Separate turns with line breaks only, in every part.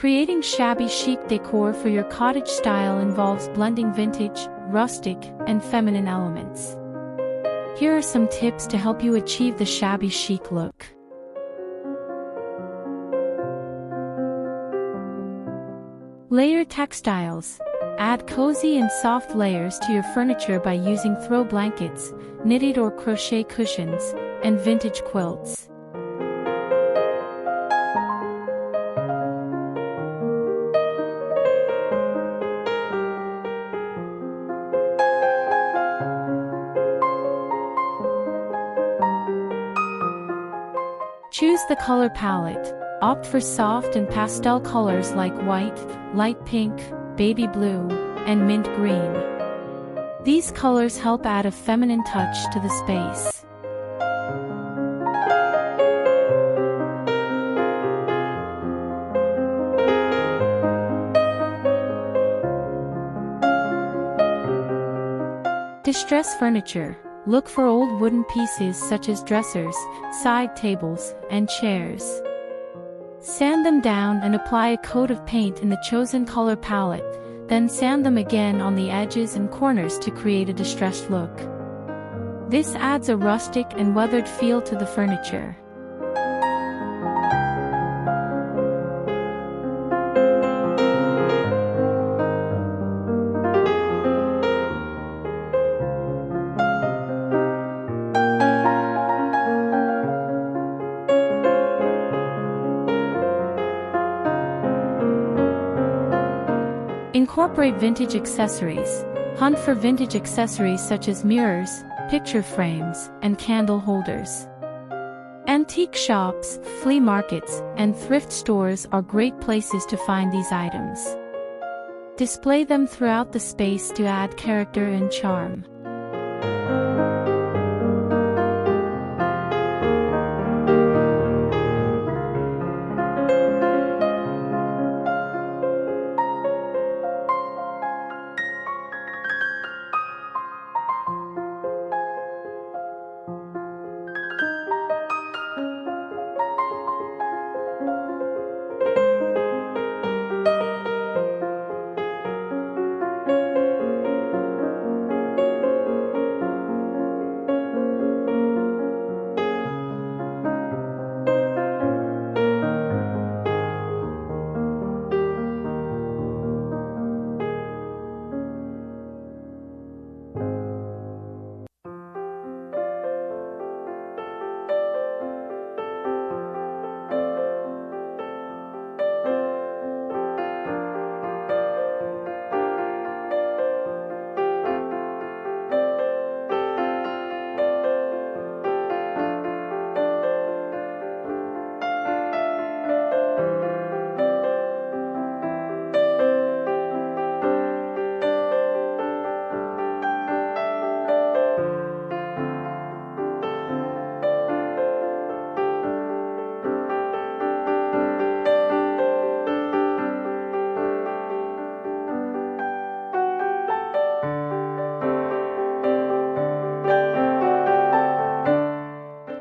Creating shabby chic decor for your cottage style involves blending vintage, rustic, and feminine elements. Here are some tips to help you achieve the shabby chic look. Layer textiles. Add cozy and soft layers to your furniture by using throw blankets, knitted or crochet cushions, and vintage quilts. Choose the color palette. Opt for soft and pastel colors like white, light pink, baby blue, and mint green. These colors help add a feminine touch to the space. Distress furniture. Look for old wooden pieces such as dressers, side tables, and chairs. Sand them down and apply a coat of paint in the chosen color palette, then sand them again on the edges and corners to create a distressed look. This adds a rustic and weathered feel to the furniture. Incorporate vintage accessories. Hunt for vintage accessories such as mirrors, picture frames, and candle holders. Antique shops, flea markets, and thrift stores are great places to find these items. Display them throughout the space to add character and charm.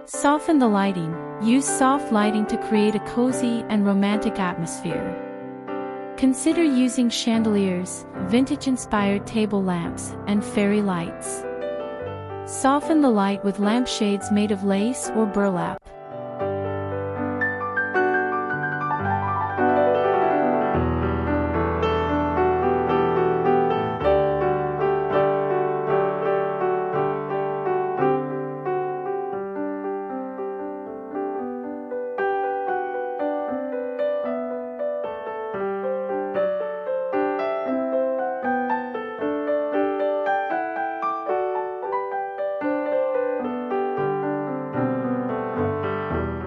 Soften the lighting. Use soft lighting to create a cozy and romantic atmosphere. Consider using chandeliers, vintage-inspired table lamps, and fairy lights. Soften the light with lampshades made of lace or burlap.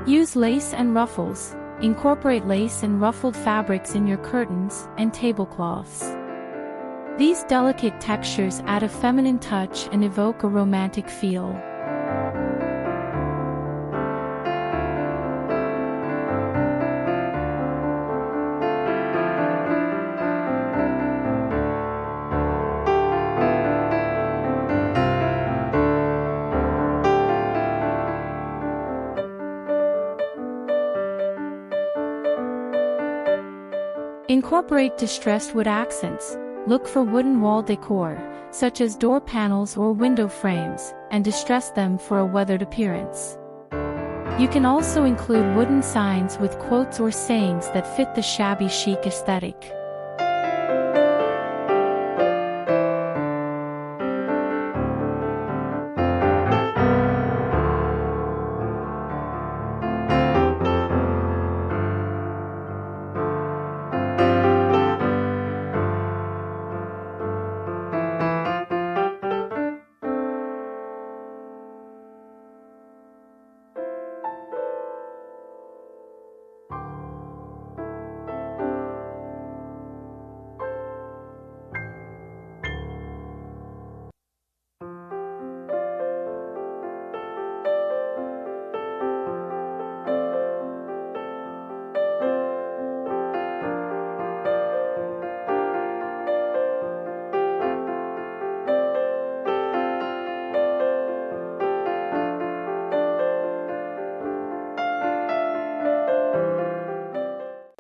Use lace and ruffles. Incorporate lace and ruffled fabrics in your curtains and tablecloths. These delicate textures add a feminine touch and evoke a romantic feel. Incorporate distressed wood accents. Look for wooden wall decor, such as door panels or window frames, and distress them for a weathered appearance. You can also include wooden signs with quotes or sayings that fit the shabby chic aesthetic.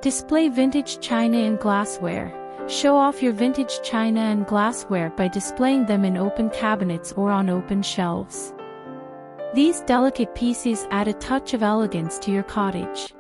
Display vintage china and glassware. Show off your vintage china and glassware by displaying them in open cabinets or on open shelves. These delicate pieces add a touch of elegance to your cottage.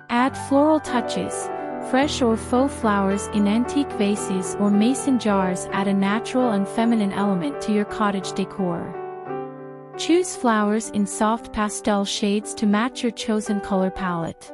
Add floral touches. Fresh or faux flowers in antique vases or mason jars add a natural and feminine element to your cottage decor. Choose flowers in soft pastel shades to match your chosen color palette.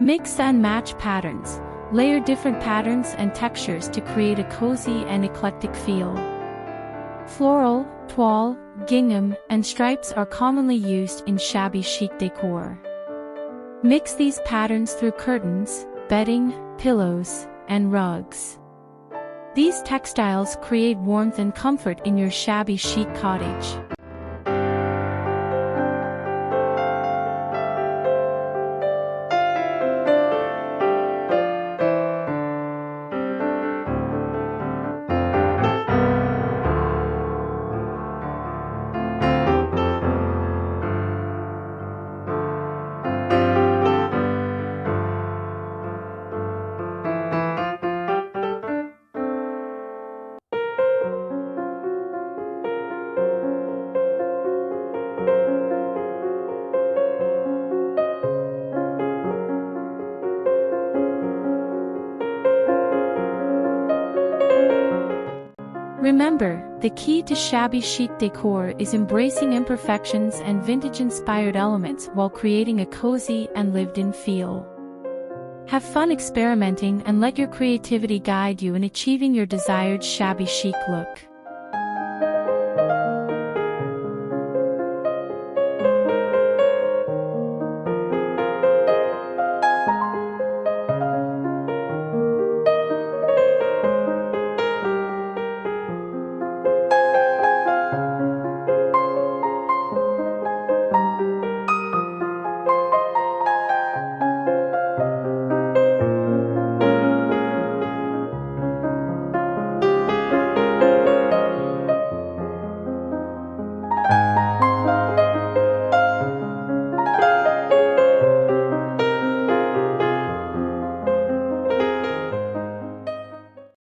Mix and match patterns. Layer different patterns and textures to create a cozy and eclectic feel. Floral, toile, gingham, and stripes are commonly used in shabby chic decor. Mix these patterns through curtains, bedding, pillows, and rugs. These textiles create warmth and comfort in your shabby chic cottage. Remember, the key to shabby chic decor is embracing imperfections and vintage-inspired elements while creating a cozy and lived-in feel. Have fun experimenting and let your creativity guide you in achieving your desired shabby chic look.